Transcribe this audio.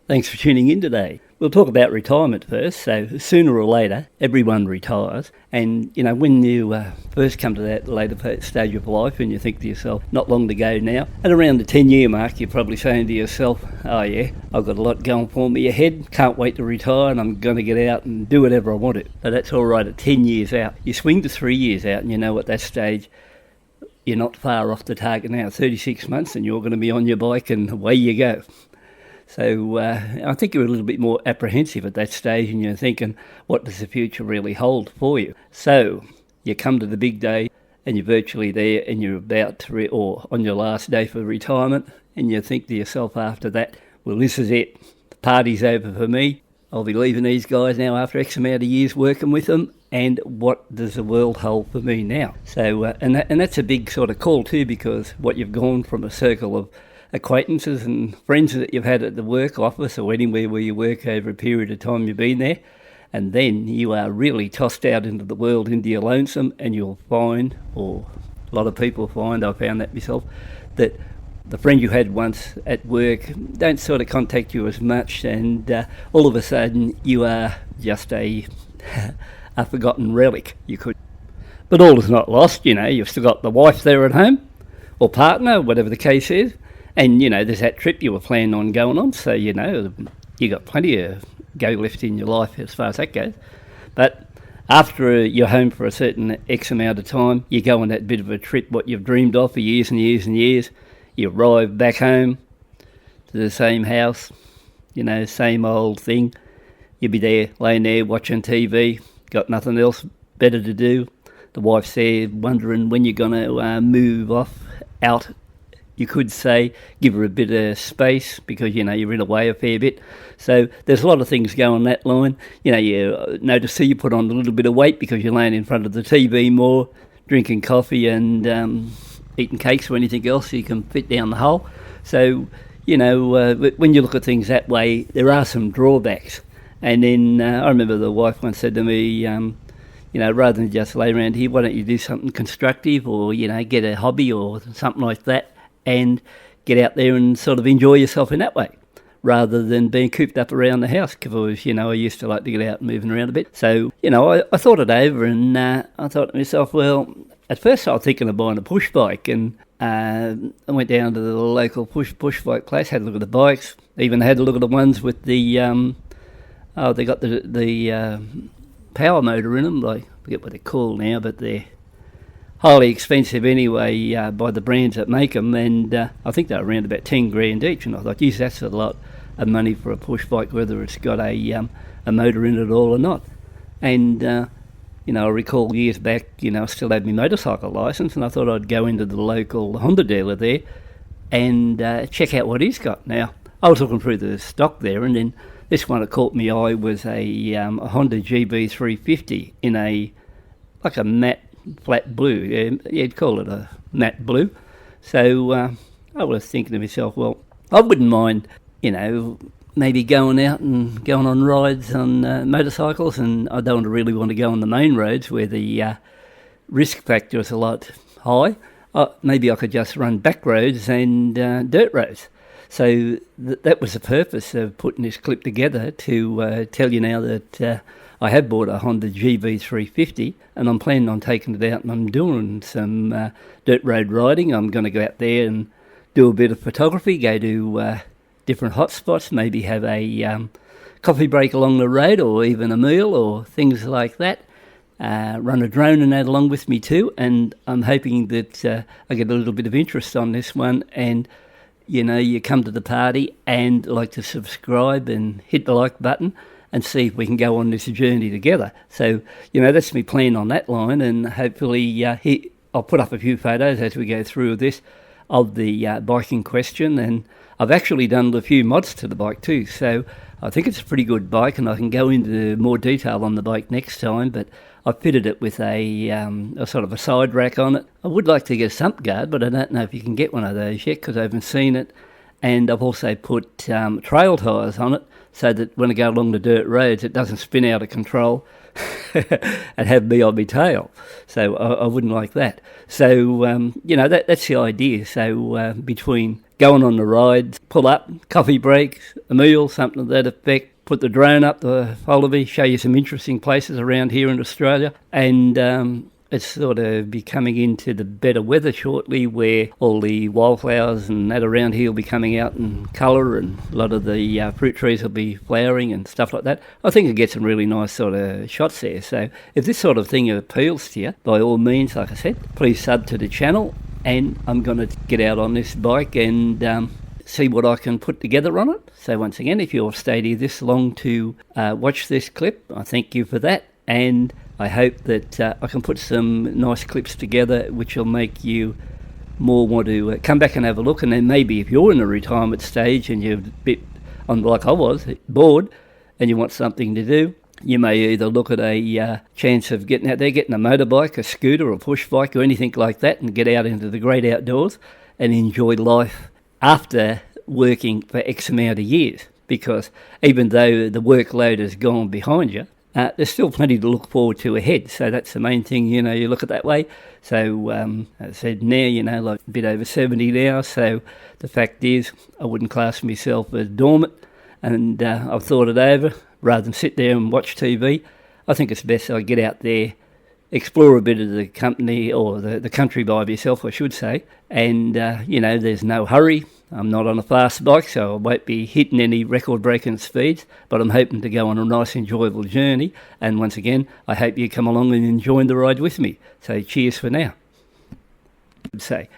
Thanks for tuning in today. We'll talk about retirement first. So sooner or later, everyone retires. And, when you first come to that later stage of life and you think to yourself, not long to go now, at around the 10-year mark, you're probably saying to yourself, oh yeah, I've got a lot going for me ahead, can't wait to retire and I'm going to get out and do whatever I want to. But that's all right at 10 years out. You swing to 3 years out and at that stage, you're not far off the target now, 36 months, and you're going to be on your bike and away you go. So I think you're a little bit more apprehensive at that stage and you're thinking, what does the future really hold for you? So you come to the big day and you're virtually there and you're about to, or on your last day for retirement, and you think to yourself after that, well, this is it. The party's over for me. I'll be leaving these guys now after X amount of years working with them, and what does the world hold for me now? So, and that's a big sort of call too, because what you've gone from a circle of acquaintances and friends that you've had at the work office or anywhere where you work over a period of time you've been there, and then you are really tossed out into the world, into your lonesome, and you'll find, or a lot of people find, I found that myself, that the friend you had once at work don't sort of contact you as much, and all of a sudden you are just a forgotten relic, you could. But all is not lost, you've still got the wife there at home, or partner, whatever the case is. And, there's that trip you were planning on going on, so, you got plenty of go left in your life as far as that goes. But after you're home for a certain X amount of time, you go on that bit of a trip, what you've dreamed of for years and years and years. You arrive back home to the same house, same old thing. You'll be there, laying there, watching TV, got nothing else better to do. The wife's there wondering when you're going to move off out. You could say, give her a bit of space because, you're in away a fair bit. So there's a lot of things go on that line. You notice you put on a little bit of weight because you're laying in front of the TV more, drinking coffee and eating cakes or anything else you can fit down the hole. So, when you look at things that way, there are some drawbacks. And then I remember the wife once said to me, rather than just lay around here, why don't you do something constructive or, get a hobby or something like that, and get out there and sort of enjoy yourself in that way, rather than being cooped up around the house. Because, I used to like to get out and moving around a bit. So, I thought it over and I thought to myself, well, at first I was thinking of buying a push bike, and I went down to the local push bike place, had a look at the bikes, even had a look at the ones with the, they got the power motor in them. I forget what they're called now, but they're highly expensive anyway by the brands that make them, and I think they're around about 10 grand each, and I thought, geez, that's a lot of money for a push bike, whether it's got a motor in it at all or not. And I recall years back, I still had my motorcycle licence, and I thought I'd go into the local Honda dealer there and check out what he's got. Now, I was looking through the stock there, and then this one that caught my eye was a Honda GB350 in a matte flat blue. You'd call it a matte blue. So I was thinking to myself, well, I wouldn't mind, maybe going out and going on rides on motorcycles, and I don't really want to go on the main roads where the risk factor is a lot high. Maybe I could just run back roads and dirt roads. So that was the purpose of putting this clip together, to tell you now that I have bought a Honda GB350 and I'm planning on taking it out and I'm doing some dirt road riding. I'm going to go out there and do a bit of photography, go to different hotspots, maybe have a coffee break along the road or even a meal or things like that. Run a drone and that along with me too, and I'm hoping that I get a little bit of interest on this one, and you come to the party and like to subscribe and hit the like button and see if we can go on this journey together. So, that's me plan on that line, and hopefully I'll put up a few photos as we go through this of the bike in question, and I've actually done a few mods to the bike too, so I think it's a pretty good bike, and I can go into more detail on the bike next time, but I fitted it with a sort of a side rack on it. I would like to get a sump guard, but I don't know if you can get one of those yet because I haven't seen it. and I've also put trail tyres on it so that when I go along the dirt roads it doesn't spin out of control and have me on my tail. So I wouldn't like that. So, that's the idea. So between going on the rides, pull up, coffee breaks, a meal, something to that effect, put the drone up the Wallaby, show you some interesting places around here in Australia, and it's sort of be coming into the better weather shortly where all the wildflowers and that around here will be coming out in colour, and a lot of the fruit trees will be flowering and stuff like that. I think you get some really nice sort of shots there. So if this sort of thing appeals to you, by all means, like I said, please sub to the channel, and I'm going to get out on this bike and see what I can put together on it. So once again, if you've stayed here this long to watch this clip, I thank you for that, and I hope that I can put some nice clips together which will make you more want to come back and have a look. And then maybe if you're in a retirement stage and you're a bit, like I was, bored and you want something to do, you may either look at a chance of getting out there, getting a motorbike, a scooter, or a push bike or anything like that, and get out into the great outdoors and enjoy life after working for X amount of years. Because even though the workload has gone behind you, there's still plenty to look forward to ahead. So that's the main thing, you look at that way. So as I said, now, like a bit over 70 now. So the fact is, I wouldn't class myself as dormant, and I've thought it over. Rather than sit there and watch TV, I think it's best I get out there, explore a bit of the company, or the country by myself, I should say. And, there's no hurry. I'm not on a fast bike, so I won't be hitting any record-breaking speeds, but I'm hoping to go on a nice, enjoyable journey. And once again, I hope you come along and enjoy the ride with me. So cheers for now. I'd say.